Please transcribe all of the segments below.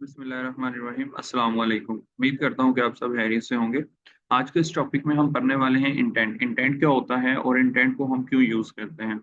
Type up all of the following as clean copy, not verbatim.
बिस्मिल्लाहिर्रहमानिर्रहीम अस्सलाम वालेकुम। उम्मीद करता हूँ कि आप सब खैरियत से होंगे। आज के इस टॉपिक में हम पढ़ने वाले हैं इंटेंट। इंटेंट क्या होता है और इंटेंट को हम क्यों यूज़ करते हैं।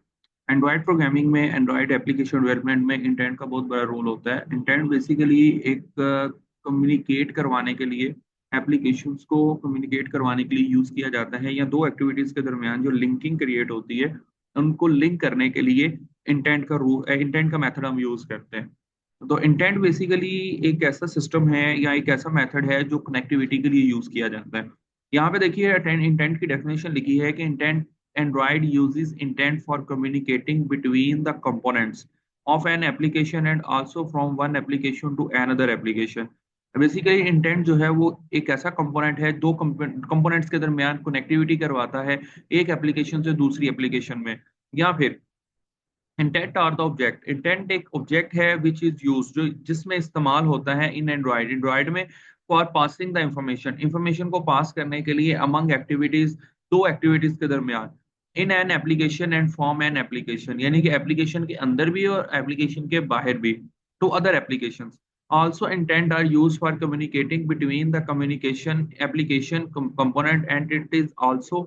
एंड्रॉयड प्रोग्रामिंग में, एंड्रॉयड एप्लीकेशन डेवलपमेंट में इंटेंट का बहुत बड़ा रोल होता है। इंटेंट बेसिकली एक कम्युनिकेट करवाने के लिए, एप्लीकेशंस को कम्युनिकेट करवाने के लिए यूज़ किया जाता है, या दो एक्टिविटीज़ के दरमियान जो लिंकिंग क्रिएट होती है, उनको लिंक करने के लिए इंटेंट का मेथड हम यूज़ करते हैं। तो इंटेंट बेसिकली एक ऐसा सिस्टम है या एक ऐसा मेथड है जो कनेक्टिविटी के लिए यूज किया जाता है। यहाँ पे देखिए इंटेंट की डेफिनेशन लिखी है कि intent android uses intent for communicating between the components of an application and also from one application to another application. Basically intent जो है वो एक ऐसा कंपोनेंट है, दो कंपोनेंट्स के दरमियान कनेक्टिविटी करवाता है, एक एप्लीकेशन से दूसरी एप्लीकेशन में। या फिर intent are the object. Intent एक ऑब्जेक्ट है विच इज यूज, जो जिसमें इस्तेमाल होता है इन एंड्रॉइड एंड्रॉइड में for passing the information, information को पास करने के लिए अमंग एक्टिविटीज, दो एक्टिविटीज के दरमियान, in an application and from an application, यानी कि एप्लीकेशन के अंदर भी और एप्लीकेशन के बाहर भी, to other application. Also intent are used for communicating between the communication application component, and it is also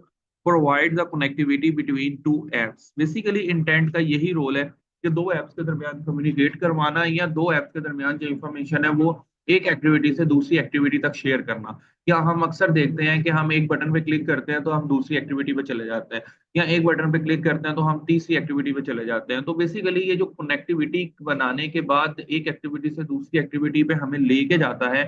provide the connectivity between two apps। Basically intent का यही रोल है कि दो एप्स के दरमियान कम्युनिकेट करवाना, या दो एप्स के दरमियान जो इंफॉर्मेशन है वो एक एक्टिविटी से दूसरी एक्टिविटी तक शेयर करना। या हम अक्सर देखते हैं कि हम एक बटन पे क्लिक करते हैं तो हम दूसरी एक्टिविटी पे चले जाते हैं, या एक बटन पे क्लिक करते हैं तो हम तीसरी एक्टिविटी पे चले जाते हैं। तो बेसिकली ये जो कनेक्टिविटी बनाने के बाद एक एक्टिविटी से दूसरी एक्टिविटी पे हमें लेके जाता है,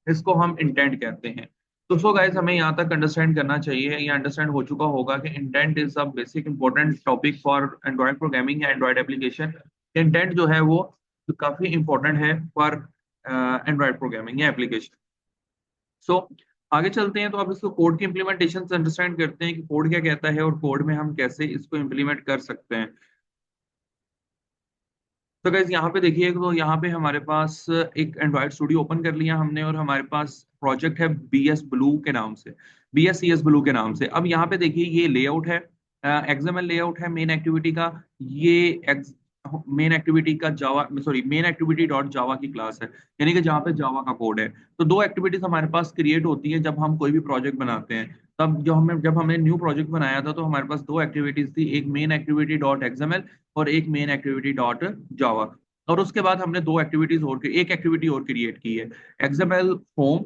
इसको हम इंटेंट कहते हैं। तो सो गाइस, हमें यहाँ तक अंडरस्टैंड करना चाहिए या अंडरस्टैंड हो चुका होगा कि intent is a basic important topic for Android programming या एंड्रॉइड एप्लीकेशन। इंटेंट जो है वो काफी इंपॉर्टेंट है फॉर एंड्रॉइड प्रोग्रामिंग या एप्लीकेशन। सो आगे चलते हैं, तो अब इसको कोड की इम्प्लीमेंटेशन से अंडरस्टैंड करते हैं कि कोड क्या कहता है और कोड में हम कैसे इसको इम्प्लीमेंट कर सकते हैं। तो गाइज यहाँ पे देखिए, तो यहाँ पे हमारे पास एक एंड्रॉइड स्टूडियो ओपन कर लिया हमने, और हमारे पास प्रोजेक्ट है बी एस ब्लू के नाम से, B S C S blue के नाम से। अब यहाँ पे देखिए ये लेआउट है, एक्सएमएल लेआउट है मेन एक्टिविटी का। ये मेन एक्टिविटी का Java, sorry, main activity dot Java की क्लास है, यानी कि जहाँ पे जावा का कोड है। तो दो एक्टिविटीज हमारे पास क्रिएट होती है जब हम कोई भी प्रोजेक्ट बनाते हैं। तब जब हमने न्यू प्रोजेक्ट बनाया था तो हमारे पास दो एक्टिविटीज थी, एक मेन एक्टिविटी डॉट एक्सएमएल और एक मेन एक्टिविटी डॉट जावा। और उसके बाद हमने दो एक्टिविटीज और, एक एक्टिविटी और क्रिएट की है, एक्सएमएल होम,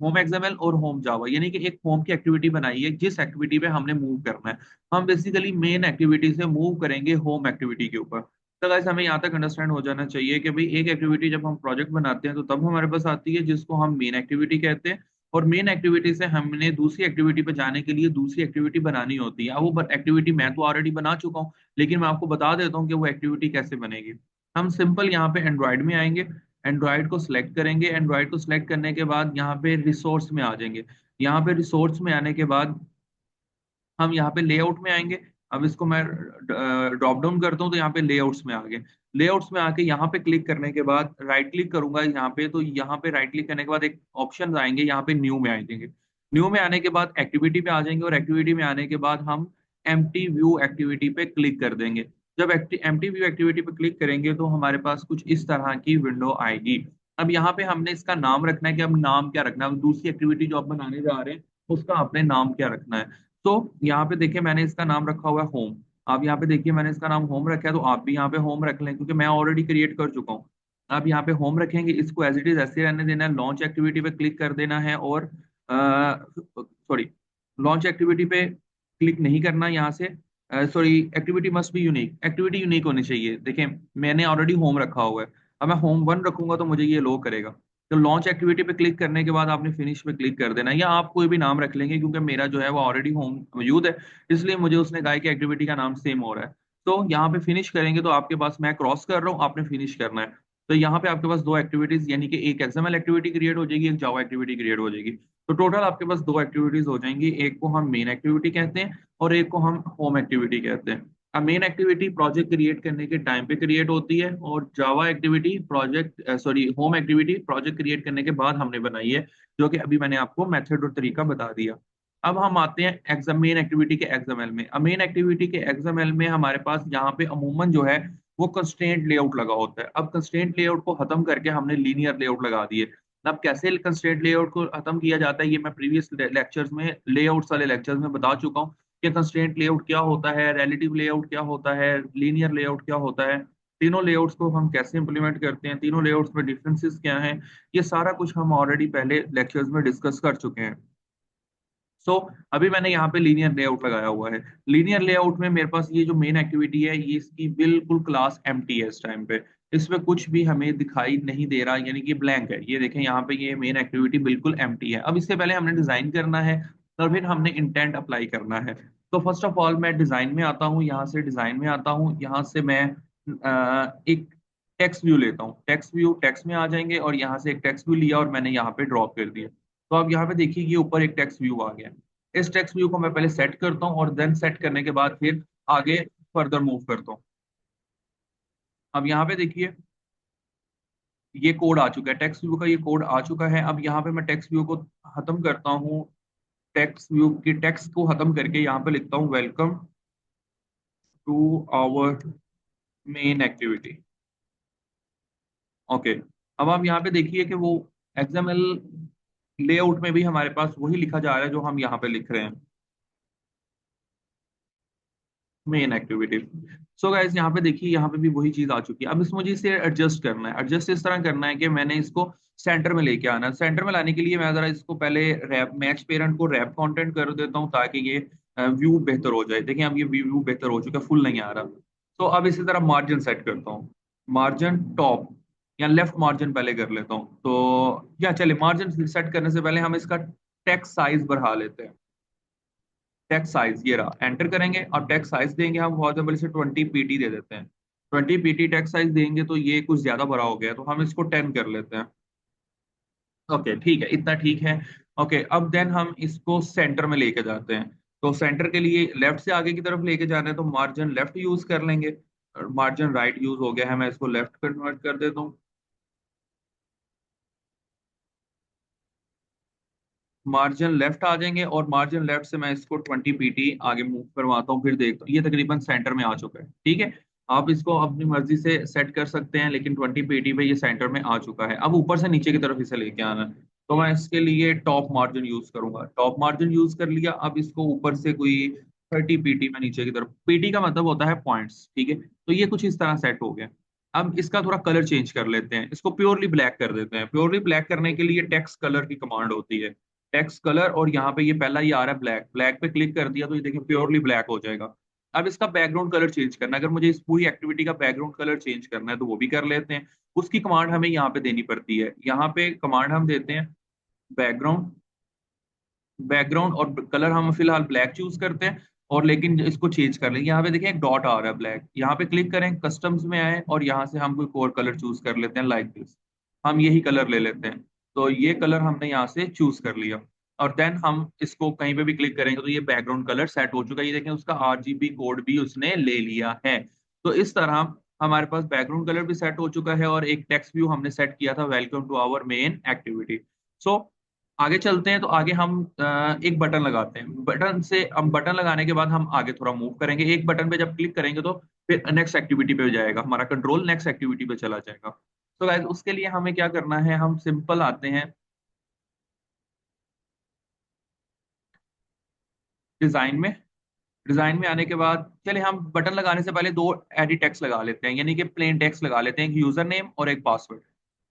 होम एक्सएमएल और होम जावा, यानी कि एक होम की एक्टिविटी बनाई है जिस एक्टिविटी पे हमने मूव करना है। हम बेसिकली मेन एक्टिविटी से मूव करेंगे होम एक्टिविटी के ऊपर। तो गाइस हमें यहाँ तक अंडरस्टैंड हो जाना चाहिए कि भाई एक एक्टिविटी जब हम प्रोजेक्ट बनाते हैं तो तब हमारे पास आती है जिसको हम मेन एक्टिविटी कहते हैं, और मेन एक्टिविटी से हमने दूसरी एक्टिविटी पे जाने के लिए दूसरी एक्टिविटी बनानी होती है। अब वो एक्टिविटी मैं तो ऑलरेडी बना चुका हूँ, लेकिन मैं आपको बता देता हूँ कि वो एक्टिविटी कैसे बनेगी। हम सिंपल यहाँ पे एंड्रॉइड में आएंगे, एंड्रॉइड को सिलेक्ट करेंगे, एंड्रॉइड को सिलेक्ट करने के बाद यहाँ पे रिसोर्स में आ जाएंगे। यहाँ पे रिसोर्स में आने के बाद हम यहाँ पे लेआउट में आएंगे। अब इसको मैं ड्रॉप डाउन करता हूँ तो यहाँ पे लेआउट्स में आ गए। लेआउट्स में आके यहाँ पे क्लिक करने के बाद राइट क्लिक करूंगा यहाँ पे, तो यहाँ पे राइट क्लिक करने के बाद एक ऑप्शन आएंगे, यहाँ पे न्यू में आ जाएंगे। न्यू में आने के बाद एक्टिविटी पे आ जाएंगे, और एक्टिविटी में आने के बाद हम एम्प्टी व्यू एक्टिविटी पे क्लिक कर देंगे। जब एम्प्टी व्यू एक्टिविटी पे क्लिक करेंगे तो हमारे पास कुछ इस तरह की विंडो आएगी। अब यहाँ पे हमने इसका नाम रखना है कि अब नाम क्या रखना है, दूसरी एक्टिविटी जो आप बनाने जा रहे हैं उसका आपने नाम क्या रखना है। तो यहाँ पे देखिए मैंने इसका नाम रखा हुआ है होम। आप यहाँ पे देखिए मैंने इसका नाम होम रखा है, तो आप भी यहाँ पे होम रख लें क्योंकि मैं ऑलरेडी क्रिएट कर चुका हूँ। आप यहाँ पे होम रखेंगे, इसको एज इट इज ऐसे रहने देना है, लॉन्च एक्टिविटी पे क्लिक कर देना है, और सॉरी, लॉन्च एक्टिविटी पे क्लिक नहीं करना यहाँ से। Sorry, activity must be unique, activity unique होनी चाहिए। देखिए मैंने ऑलरेडी होम रखा हुआ है, अब मैं होम वन रखूंगा तो मुझे ये लो करेगा। तो लॉन्च एक्टिविटी पे क्लिक करने के बाद आपने फिनिश पे क्लिक कर देना है, या आप कोई भी नाम रख लेंगे क्योंकि मेरा जो है वो ऑलरेडी होम मौजूद है, इसलिए मुझे उसने कहा कि एक्टिविटी का नाम सेम हो रहा है। तो यहाँ पे फिनिश करेंगे तो आपके पास, मैं क्रॉस कर रहा हूँ, आपने फिनिश करना है। तो यहाँ पे आपके पास दो एक्टिविटीज, यानी कि एक एक्सएमएल एक्टिविटी क्रिएट हो जाएगी, एक जावा एक्टिविटी क्रिएट हो जाएगी। तो टोटल आपके पास दो एक्टिविटीज हो जाएंगी, एक को हम मेन एक्टिविटी कहते हैं और एक को हम होम एक्टिविटी कहते हैं। अब मेन एक्टिविटी प्रोजेक्ट क्रिएट करने के टाइम पे क्रिएट होती है, और Java activity project, sorry, home activity project create करने के बाद हमने बनाई है, जो कि अभी मैंने आपको मेथड और तरीका बता दिया। अब हम आते हैं एग्जाम मेन एक्टिविटी के एक्सएमएल में। अब मेन एक्टिविटी के एक्सएमएल में हमारे पास यहाँ पे अमूमन जो है वो कंस्ट्रेंट लेआउट लगा होता है। अब कंस्ट्रेंट लेआउट को खत्म करके हमने लीनियर लेआउट लगा दिए। अब कैसे कंस्ट्रेंट लेआउट को खत्म किया जाता है, ये मैं प्रीवियस लेक्चर्स में, लेआउट्स वाले लेक्चर्स में बता चुका हूँ कि कंस्ट्रेंट लेआउट क्या होता है, रिलेटिव लेआउट क्या होता है, लीनियर लेआउट क्या होता है, तीनों लेआउट्स को हम कैसे इंप्लीमेंट करते हैं, तीनों लेआउट्स में डिफरेंसेस क्या हैं, ये सारा कुछ हम ऑलरेडी पहले लेक्चर्स में डिस्कस कर चुके हैं। सो अभी मैंने यहाँ पे लीनियर लेआउट लगाया हुआ है। लीनियर लेआउट में मेरे पास ये जो मेन एक्टिविटी है, ये इसकी बिल्कुल क्लास एम्प्टी है इस टाइम पे। इसमें कुछ भी हमें दिखाई नहीं दे रहा, यानी कि ब्लैंक है। ये देखें यहाँ पे ये मेन एक्टिविटी बिल्कुल एम्प्टी है। अब इससे पहले हमने डिजाइन करना है, और फिर हमने इंटेंट अप्लाई करना है। तो फर्स्ट ऑफ ऑल मैं डिजाइन में आता हूँ, यहाँ से डिजाइन में आता हूँ, यहाँ से मैं एक टेक्स्ट व्यू लेता हूँ। टेक्स्ट व्यू, टेक्स्ट में आ जाएंगे, और यहाँ से एक टेक्स्ट व्यू लिया और मैंने यहाँ पे ड्रॉप कर दिया। तो अब यहाँ पे देखिए ये ऊपर एक टेक्स्ट व्यू आ गया। इस टेक्स्ट व्यू को मैं पहले सेट करता हूँ, और देन सेट करने के बाद फिर आगे फर्दर मूव करता हूँ। अब यहाँ पे देखिए ये कोड आ चुका है, टेक्स्ट व्यू का ये कोड आ चुका है। अब यहाँ पे मैं टेक्स्ट व्यू को खत्म करता हूँ। टेक्स्ट व्यू की टेक्स्ट को खत्म करके यहाँ पे लिखता हूँ welcome to our main activity. Okay. अब आप यहाँ पे देखिए कि वो एक्सएमएल लेआउट में भी हमारे पास वही लिखा जा रहा है जो हम यहाँ पे लिख रहे हैं, मेन एक्टिविटी। सो गाइस यहाँ पे देखिए यहाँ पे भी वही चीज आ चुकी है। अब इस मुझे इसे एडजस्ट करना है। एडजस्ट इस तरह करना है कि मैंने इसको सेंटर में लेके आना है। सेंटर में लाने के लिए मैं जरा इसको पहले रैप मैच पेरेंट को रैप कंटेंट कर देता हूँ, ताकि ये व्यू बेहतर हो जाए। देखिए अब ये व्यू बेहतर हो चुका है, फुल नहीं आ रहा। तो अब इसी तरह मार्जिन सेट करता हूँ। मार्जिन टॉप या लेफ्ट मार्जिन पहले कर लेता हूँ। तो या चले मार्जिन सेट करने से पहले हम इसका टेक्स्ट साइज बढ़ा लेते हैं। टेक्स्ट साइज ये रहा, एंटर करेंगे और टेक्स्ट साइज देंगे हम। फॉर एग्जाम्पल इसे 20 पीटी दे देते हैं। 20 पीटी टेक्स्ट साइज देंगे तो ये कुछ ज्यादा बड़ा हो गया, तो हम इसको 10 कर लेते हैं। ओके ठीक है, इतना ठीक है। ओके अब देन हम इसको सेंटर में लेके जाते हैं। तो सेंटर के लिए लेफ्ट से आगे की तरफ लेके जाना है, तो मार्जिन लेफ्ट यूज कर लेंगे। मार्जिन राइट यूज हो गया है, मैं इसको लेफ्ट कन्वर्ट कर देता हूँ। मार्जिन लेफ्ट आ जाएंगे, और मार्जिन लेफ्ट से मैं इसको 20 पीटी आगे मूव करवाता हूँ। फिर देखता हूँ ये तकरीबन सेंटर में आ चुका है। ठीक है, आप इसको अपनी मर्जी से सेट कर सकते हैं, लेकिन 20 पीटी पे ये सेंटर में आ चुका है। अब ऊपर से नीचे की तरफ इसे लेके आना है, तो मैं इसके लिए टॉप मार्जिन यूज करूंगा। टॉप मार्जिन यूज कर लिया। अब इसको ऊपर से कोई 30 पीटी में नीचे की तरफ, पीटी का मतलब होता है पॉइंट्स, ठीक है। तो ये कुछ इस तरह सेट हो गया। अब इसका थोड़ा कलर चेंज कर लेते हैं, इसको प्योरली ब्लैक कर देते हैं। प्योरली ब्लैक करने के लिए टेक्स्ट कलर की कमांड होती है, टेक्स्ट कलर। और यहाँ पे ये पहला ही आ रहा है ब्लैक, ब्लैक पे क्लिक कर दिया तो ये देखिए प्योरली ब्लैक हो जाएगा। अब इसका बैकग्राउंड कलर चेंज करना है, अगर मुझे इस पूरी एक्टिविटी का बैकग्राउंड कलर चेंज करना है तो वो भी कर लेते हैं। उसकी कमांड हमें यहाँ पे देनी पड़ती है। यहाँ पे कमांड हम देते हैं बैकग्राउंड, बैकग्राउंड और कलर हम फिलहाल ब्लैक चूज करते हैं। और लेकिन इसको चेंज कर लेंगे। यहाँ पे देखिए एक डॉट आ रहा है ब्लैक, यहाँ पे क्लिक करें, कस्टम्स में आए और यहाँ से हम कोई और कलर चूज कर लेते हैं, लाइक दिस। हम यही कलर ले लेते हैं। तो ये कलर हमने यहाँ से चूज कर लिया, और देन हम इसको कहीं पे भी क्लिक करेंगे तो ये बैकग्राउंड कलर सेट हो चुका है। ये देखें उसका आरजीबी कोड भी उसने ले लिया है। तो इस तरह हमारे पास बैकग्राउंड कलर भी सेट हो चुका है, और एक टेक्स्ट व्यू हमने सेट किया था, welcome to our main activity. So आगे चलते हैं। तो आगे हम एक बटन लगाते हैं। बटन से हम बटन लगाने के बाद हम आगे थोड़ा मूव करेंगे। एक बटन पे जब क्लिक करेंगे तो फिर नेक्स्ट एक्टिविटी पे जाएगा, हमारा कंट्रोल नेक्स्ट एक्टिविटी पे चला जाएगा। तो गाइस उसके लिए हमें क्या करना है, हम सिंपल आते हैं डिजाइन में। डिजाइन में आने के बाद चले हम बटन लगाने से पहले दो एडिट टेक्स्ट लगा लेते हैं, यानी कि प्लेन टेक्स्ट लगा लेते हैं, एक यूजर नेम और एक पासवर्ड।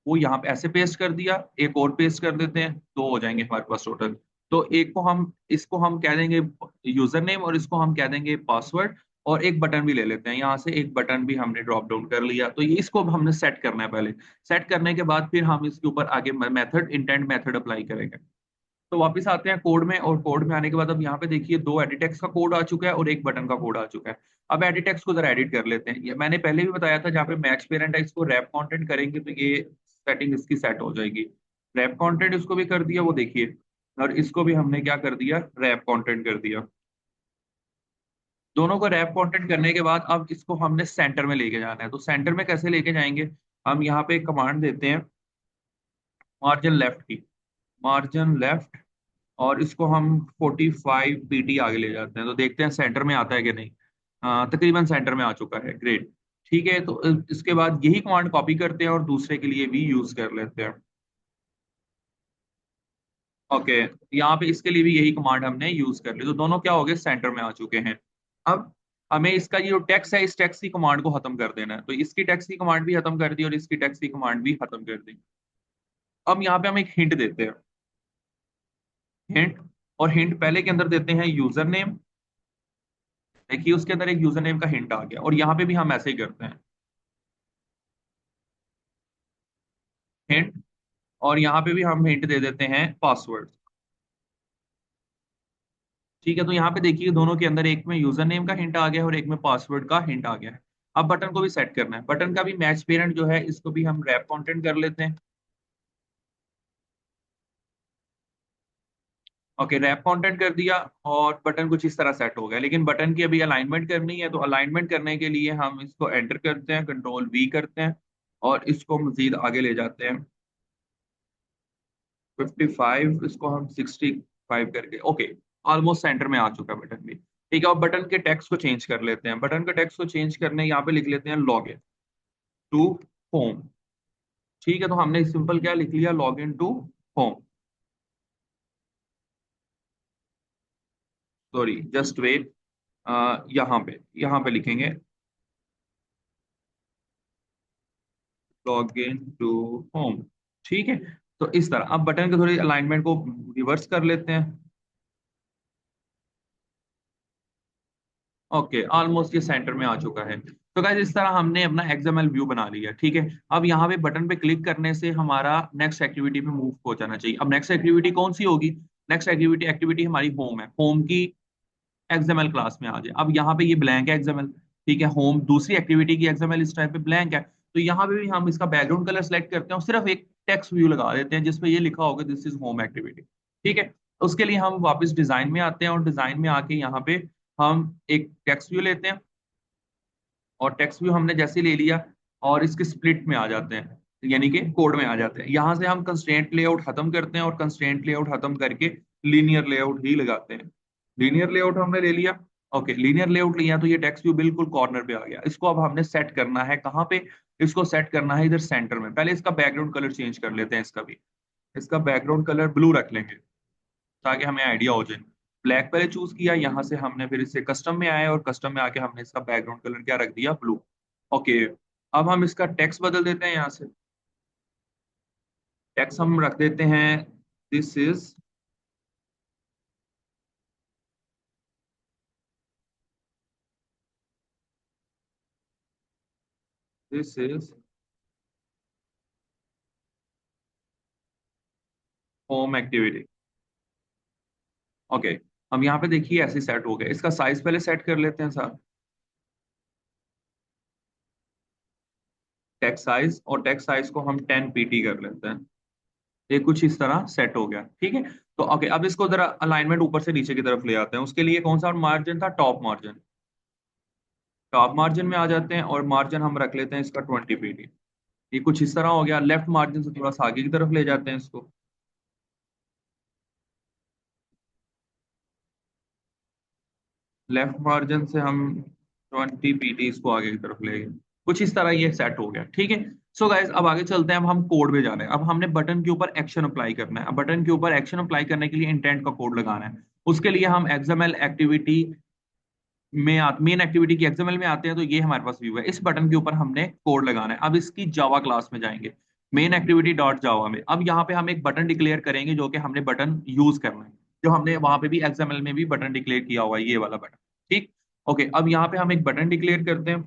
वो यहाँ पे ऐसे पेस्ट कर दिया, एक और पेस्ट कर देते हैं, दो हो जाएंगे हमारे पास टोटल। तो एक को हम, इसको हम कह देंगे यूजर नेम, और इसको हम कह देंगे पासवर्ड। और एक बटन भी ले लेते हैं, यहाँ से एक बटन भी हमने ड्रॉप डाउन कर लिया। तो ये इसको अब हमने सेट करना है पहले। सेट करने के बाद फिर हम इसके ऊपर आगे मेथड, इंटेंट मेथड अप्लाई करेंगे। तो वापस आते हैं कोड में, और कोड में आने के बाद अब यहाँ पे देखिए दो एडिटेक्स का कोड आ चुका है और एक बटन का कोड आ चुका है। अब एडिटेक्स को जरा एडिट कर लेते हैं। ये मैंने पहले भी बताया था, जहाँ पे मैच पेरेंट है इसको रैप कंटेंट करेंगे तो ये सेटिंग इसकी सेट हो जाएगी। रैप कंटेंट इसको भी कर दिया, वो देखिए। और इसको भी हमने क्या कर दिया, रैप कंटेंट कर दिया। दोनों को रैप कंटेंट करने के बाद अब इसको हमने सेंटर में लेके जाना है। तो सेंटर में कैसे लेके जाएंगे, हम यहाँ पे एक कमांड देते हैं मार्जिन लेफ्ट की, मार्जिन लेफ्ट। और इसको हम 45 पीटी आगे ले जाते हैं। तो देखते हैं सेंटर में आता है कि नहीं। तकरीबन सेंटर में आ चुका है, ग्रेट। ठीक है, तो इसके बाद यही कमांड कॉपी करते हैं और दूसरे के लिए भी यूज कर लेते हैं। ओके, यहाँ पे इसके लिए भी यही कमांड हमने यूज कर ली, तो दोनों क्या हो गए, सेंटर में आ चुके हैं। अब हमें इसका ये जो टेक्स्ट है, इस टेक्स्ट की कमांड को खत्म कर देना है, तो इसकी टेक्स्ट की कमांड भी खत्म कर दी और इसकी टेक्स्ट की कमांड भी खत्म कर दी। अब यहाँ पे हम एक हिंट देते हैं, हिंट, और हिंट पहले के अंदर देते हैं यूजर नेम। देखिए उसके अंदर एक यूजर नेम का हिंट आ गया, और यहाँ पे भी हम ऐसे ही करते हैं, हिंट, और यहाँ पे भी हम हिंट दे देते हैं पासवर्ड। ठीक है, तो यहाँ पे देखिए दोनों के अंदर एक में यूजर नेम का हिंट आ गया है और एक में पासवर्ड का हिंट आ गया है। अब बटन को भी सेट करना है, बटन का भी मैच पेरेंट जो है इसको भी हम रैप कंटेंट कर लेते हैं। ओके, रैप कंटेंट कर दिया और बटन कुछ इस तरह सेट हो गया, लेकिन बटन की अभी अलाइनमेंट करनी है, तो अलाइनमेंट करने के लिए हम इसको एंटर करते हैं, कंट्रोल वी करते हैं और इसको मजीद आगे ले जाते हैं। 55, इसको हम 65 करके, ओके, ऑलमोस्ट सेंटर में आ चुका है बटन भी। ठीक है, अब बटन के टेक्स्ट को चेंज कर लेते हैं, बटन के टेक्स्ट को चेंज करने यहाँ पे लिख लेते हैं लॉग इन टू होम। ठीक है, तो हमने सिंपल क्या लिख लिया, log in to home. Sorry, just wait, यहाँ पे लिखेंगे लॉग इन टू होम। ठीक है, तो इस तरह अब बटन के थोड़ी अलाइनमेंट को रिवर्स कर लेते हैं। ओके, ऑलमोस्ट ये सेंटर में आ चुका है। तो गाइस इस तरह हमने अपना एक्सएमएल व्यू बना लिया। ठीक है, अब यहाँ पे बटन पे क्लिक करने से हमारा नेक्स्ट एक्टिविटी पे मूव हो जाना चाहिए। अब नेक्स्ट एक्टिविटी कौन सी होगी, नेक्स्ट एक्टिविटी एक्टिविटी हमारी होम है, होम की एक्सएमएल क्लास में आ जाए। अब यहाँ पे ये ब्लैंक है एक्सएमएल, ठीक है, होम दूसरी एक्टिविटी की एक्सएमएल इस टाइप पे ब्लैंक है, तो यहाँ पे भी हम इसका बैकग्राउंड कलर सेलेक्ट करते हैं और सिर्फ एक टेक्स्ट व्यू लगा देते हैं जिसपे ये लिखा होगा दिस इज होम एक्टिविटी। ठीक है, उसके लिए हम वापस डिजाइन में आते हैं और डिजाइन में आके यहाँ पे हम एक टेक्स्ट व्यू लेते हैं, और टेक्स्ट व्यू हमने जैसे ले लिया और इसके स्प्लिट में आ जाते हैं, यानी कि कोड में आ जाते हैं। यहाँ से हम कंस्ट्रेंट लेआउट खत्म करते हैं और कंस्ट्रेंट लेआउट खत्म करके लीनियर लेआउट ही लगाते हैं। लीनियर लेआउट हमने ले लिया। ओके, लीनियर लेआउट लिया तो ये टेक्स्ट व्यू बिल्कुल कॉर्नर पे आ गया। इसको अब हमने सेट करना है कहाँ पे, इसको सेट करना है इधर सेंटर में। पहले इसका बैकग्राउंड कलर चेंज कर लेते हैं, इसका भी, इसका बैकग्राउंड कलर ब्लू रख लेंगे ताकि हमें आइडिया हो जाए। ब्लैक पहले चूज किया, यहाँ से हमने फिर इसे कस्टम में आए और कस्टम में आके हमने इसका बैकग्राउंड कलर क्या रख दिया, ब्लू। ओके, अब हम इसका टेक्स्ट बदल देते हैं, यहाँ से टेक्स्ट हम रख देते हैं this is, this is home activity. Okay, हम यहाँ पे देखिए ऐसे सेट हो गया। इसका साइज पहले सेट कर लेते हैं सर, टेक्स्ट साइज, और टेक्स्ट साइज को हम 10 pt कर लेते हैं। ये कुछ इस तरह सेट हो गया। ठीक है, तो ओके, अब इसको जरा अलाइनमेंट ऊपर से नीचे की तरफ ले आते हैं। उसके लिए कौन सा मार्जिन था, टॉप मार्जिन, टॉप मार्जिन में आ जाते हैं और मार्जिन हम रख लेते हैं इसका 20 pt। ये कुछ इस तरह हो गया। लेफ्ट मार्जिन से थोड़ा सा आगे की तरफ ले जाते हैं इसको, लेफ्ट मार्जिन से हम 20 pt इसको आगे की तरफ ले गए। कुछ इस तरह ये सेट हो गया। ठीक है, सो गाइस अब आगे चलते हैं। अब हम कोड में जाना है, अब हमने बटन के ऊपर एक्शन अप्लाई करना है। अब बटन के ऊपर एक्शन अप्लाई करने के लिए इंटेंट का कोड लगाना है। उसके लिए हम एक्सएमएल एक्टिविटी में मेन एक्टिविटी की एक्सएमएल में आते हैं, तो ये हमारे पास व्यू है। इस बटन के ऊपर हमने कोड लगाना है। अब इसकी जावा क्लास में जाएंगे, मेन एक्टिविटी डॉट जावा में। अब यहाँ पे हम एक बटन डिक्लेयर करेंगे जो कि हमने बटन यूज करना है, जो हमने वहां पे भी एक्सएमएल में भी बटन डिक्लेयर किया हुआ है, ये वाला बटन। ठीक, ओके, अब यहाँ पे हम एक बटन डिक्लेयर करते हैं,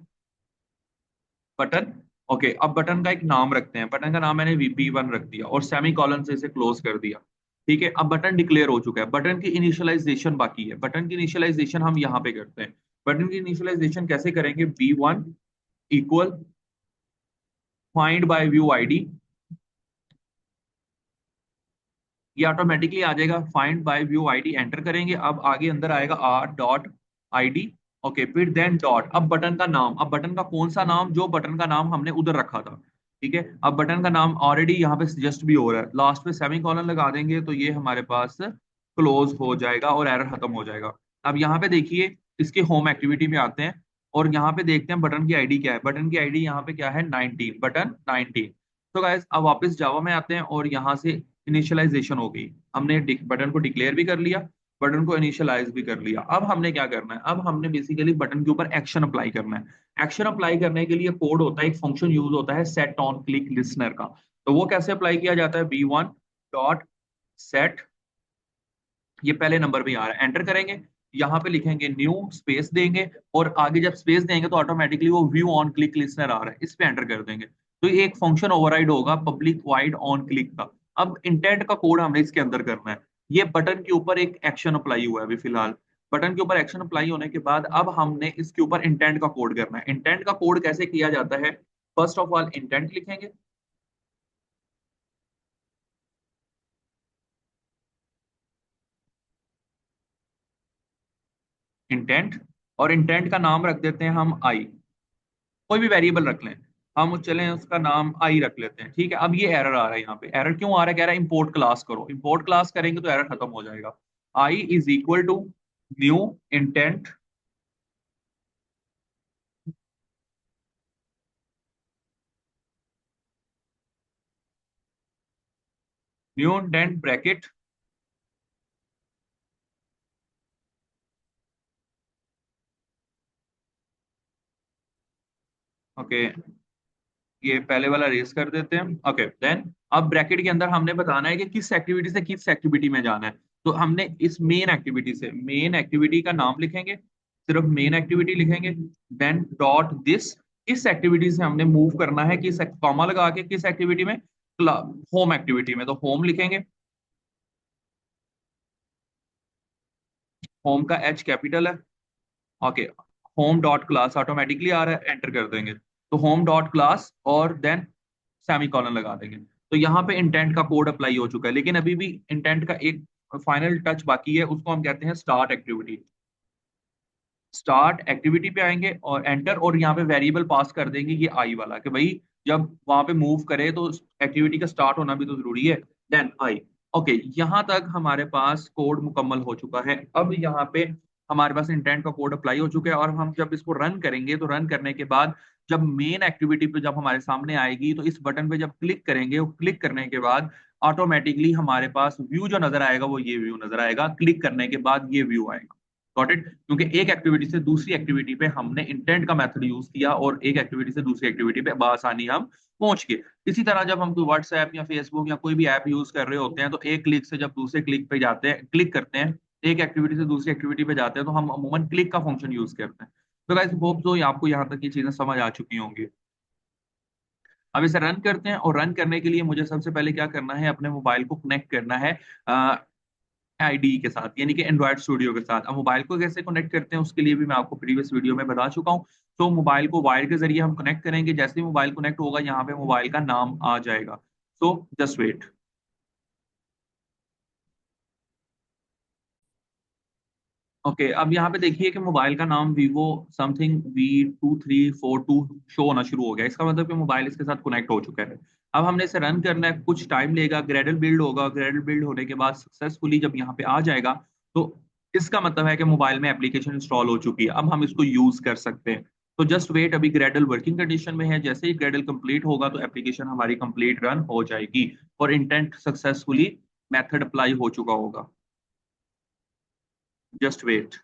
बटन। ओके, अब बटन का एक नाम रखते हैं, बटन का नाम मैंने VP1 रख दिया और सेमी कॉलन से इसे क्लोज कर दिया। ठीक है, अब बटन डिक्लेयर हो चुका है। बटन की इनिशियलाइजेशन बाकी है, बटन की इनिशियलाइजेशन हम यहाँ पे करते हैं। बटन की इनिशियलाइजेशन कैसे करेंगे, V1 equal find by view ID, ये ऑटोमेटिकली आ जाएगा। Find by view ID enter करेंगे, अब आगे अंदर आएगा r.id। ओके, फिर देन डॉट, अब बटन का नाम, अब बटन का कौन सा नाम, जो बटन का नाम हमने उधर रखा था। ठीक है, अब बटन का नाम ऑलरेडी यहाँ पे सजेस्ट भी हो रहा है, लास्ट पे सेमी कॉलन लगा देंगे तो ये हमारे पास क्लोज हो जाएगा और एरर खत्म हो जाएगा। अब यहाँ पे देखिए इसके होम एक्टिविटी में आते हैं, और यहाँ पे देखते हैं बटन की आईडी क्या है। बटन की आईडी यहाँ पे क्या है, 19, बटन 19। तो गाइस अब वापस जावा में आते हैं और यहाँ से इनिशियलाइजेशन हो गई, हमने बटन को डिक्लेयर भी कर लिया, बटन को इनिशियलाइज भी कर लिया। अब हमने क्या करना है, अब हमने बेसिकली बटन के ऊपर एक्शन अप्लाई करना है। एक्शन अप्लाई करने के लिए कोड होता है, एक फंक्शन यूज होता है सेट ऑन क्लिक लिसनर का। तो वो कैसे अप्लाई किया जाता है, b1 डॉट सेट, ये पहले नंबर पे आ रहा है, एंटर करेंगे, यहाँ पे लिखेंगे न्यू, स्पेस देंगे, और आगे जब स्पेस देंगे तो ऑटोमेटिकली वो व्यू ऑन क्लिक लिसनर आ रहा है, इस पे एंटर कर देंगे। तो ये एक फंक्शन ओवरराइड होगा पब्लिक वाइड ऑन क्लिक का। अब इंटेंट का कोड हमने इसके अंदर करना है। ये बटन के ऊपर एक एक्शन अप्लाई हुआ है अभी फिलहाल। बटन के ऊपर एक्शन अप्लाई होने के बाद अब हमने इसके ऊपर इंटेंट का कोड करना है। इंटेंट का कोड कैसे किया जाता है, फर्स्ट ऑफ ऑल इंटेंट लिखेंगे, इंटेंट, और इंटेंट का नाम रख देते हैं हम आई, कोई भी वेरिएबल रख लें, हम चलें उसका नाम आई रख लेते हैं, ठीक है। अब ये एरर आ रहा है, यहाँ पे एरर क्यों आ रहा है, कह रहा है इंपोर्ट क्लास करो। इंपोर्ट क्लास करेंगे तो एरर खत्म हो जाएगा। I is equal to new intent, new intent bracket, okay, ये पहले वाला रेस कर देते हैं, ओके देन। अब ब्रैकेट के अंदर हमने बताना है कि किस एक्टिविटी से किस एक्टिविटी में जाना है। तो हमने इस मेन एक्टिविटी से मेन एक्टिविटी का नाम लिखेंगे, सिर्फ मेन एक्टिविटी लिखेंगे, देन डॉट दिस, इस एक्टिविटी से हमने मूव करना है, किस कॉमा लगा के किस एक्टिविटी में, होम एक्टिविटी में, तो होम लिखेंगे, होम का एच कैपिटल है, okay. Home dot class automatically आ रहा है, एंटर कर देंगे, तो होम डॉट क्लास और देन सेमी कॉलन लगा देंगे। तो यहाँ पे इंटेंट का कोड अप्लाई हो चुका है, लेकिन अभी भी इंटेंट का एक फाइनल टच बाकी है, उसको हम कहते हैं स्टार्ट एक्टिविटी। स्टार्ट एक्टिविटी पे आएंगे और एंटर, और यहाँ पे वेरिएबल पास कर देंगे ये आई वाला, कि भाई जब वहां पे मूव करे तो एक्टिविटी का स्टार्ट होना भी तो जरूरी है, देन आई। ओके, यहाँ तक हमारे पास कोड मुकम्मल हो चुका है। अब यहाँ पे हमारे पास इंटेंट का कोड अप्लाई हो चुका है, और हम जब इसको रन करेंगे तो रन करने के बाद जब मेन एक्टिविटी पे जब हमारे सामने आएगी तो इस बटन पे जब क्लिक करेंगे, वो क्लिक करने के बाद ऑटोमेटिकली हमारे पास व्यू जो नजर आएगा वो ये व्यू नजर आएगा, क्लिक करने के बाद ये व्यू आएगा। गॉट इट, क्योंकि एक एक्टिविटी से दूसरी एक्टिविटी पे हमने इंटेंट का मेथड यूज किया, और एक एक्टिविटी से दूसरी एक्टिविटी पे बआसानी हम पहुंच गए। इसी तरह जब हम कोई व्हाट्सएप या फेसबुक या कोई भी ऐप यूज कर रहे होते हैं, तो एक क्लिक से जब दूसरे क्लिक पे जाते हैं, क्लिक करते हैं, एक एक्टिविटी से दूसरी एक्टिविटी पे जाते हैं, तो हम अमूमन क्लिक का फंक्शन यूज करते हैं। तो गाइस होप तो आपको यहाँ तक ये चीजें समझ आ चुकी होंगी। अब इसे रन करते हैं, और रन करने के लिए मुझे सबसे पहले क्या करना है, अपने मोबाइल को कनेक्ट करना है आईडी के साथ, यानी कि एंड्रॉइड स्टूडियो के साथ। अब मोबाइल को कैसे कनेक्ट करते हैं उसके लिए भी मैं आपको प्रीवियस वीडियो में बता चुका हूँ। तो मोबाइल को वायर के जरिए हम कनेक्ट करेंगे, जैसे ही मोबाइल कनेक्ट होगा यहाँ पे मोबाइल का नाम आ जाएगा। So just wait. ओके, अब यहाँ पे देखिए कि मोबाइल का नाम वीवो समथिंग V2342 शो होना शुरू हो गया, इसका मतलब कि मोबाइल इसके साथ कनेक्ट हो चुका है। अब हमने इसे रन करना है, कुछ टाइम लेगा, ग्रेडल बिल्ड होगा, ग्रेडल बिल्ड होने के बाद सक्सेसफुली जब यहाँ पे आ जाएगा तो इसका मतलब है कि मोबाइल में एप्लीकेशन इंस्टॉल हो चुकी है, अब हम इसको यूज कर सकते हैं। तो जस्ट वेट, अभी ग्रेडल वर्किंग कंडीशन में है, जैसे ही ग्रेडल कंप्लीट होगा तो एप्लीकेशन हमारी कंप्लीट रन हो जाएगी, और इंटेंट सक्सेसफुली मेथड अप्लाई हो चुका होगा। Just wait.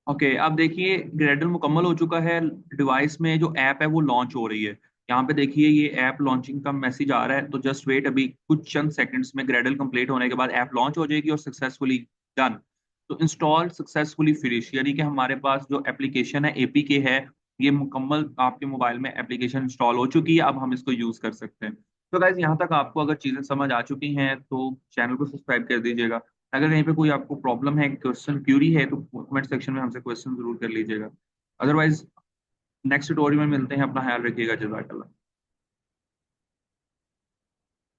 ओके, अब देखिए ग्रेडल मुकम्मल हो चुका है, डिवाइस में जो ऐप है वो लॉन्च हो रही है। यहाँ पे देखिए ये ऐप लॉन्चिंग का मैसेज आ रहा है, तो जस्ट वेट, अभी कुछ चंद सेकंड्स में ग्रेडल कंप्लीट होने के बाद ऐप लॉन्च हो जाएगी और सक्सेसफुली डन। तो इंस्टॉल सक्सेसफुली फिनिश, यानी कि हमारे पास जो एप्लीकेशन है एपीके है, ये मुकम्मल आपके मोबाइल में एप्लीकेशन इंस्टॉल हो चुकी है, अब हम इसको यूज कर सकते हैं। तो गाइज यहाँ तक आपको अगर चीजें समझ आ चुकी हैं तो चैनल को सब्सक्राइब कर दीजिएगा। अगर कहीं पे कोई आपको प्रॉब्लम है, क्वेश्चन क्यूरी है, तो कमेंट सेक्शन में हमसे क्वेश्चन जरूर कर लीजिएगा। अदरवाइज नेक्स्ट ट्यूटोरियल में मिलते हैं, अपना ख्याल रखिएगा, जज़ाकल्लाह।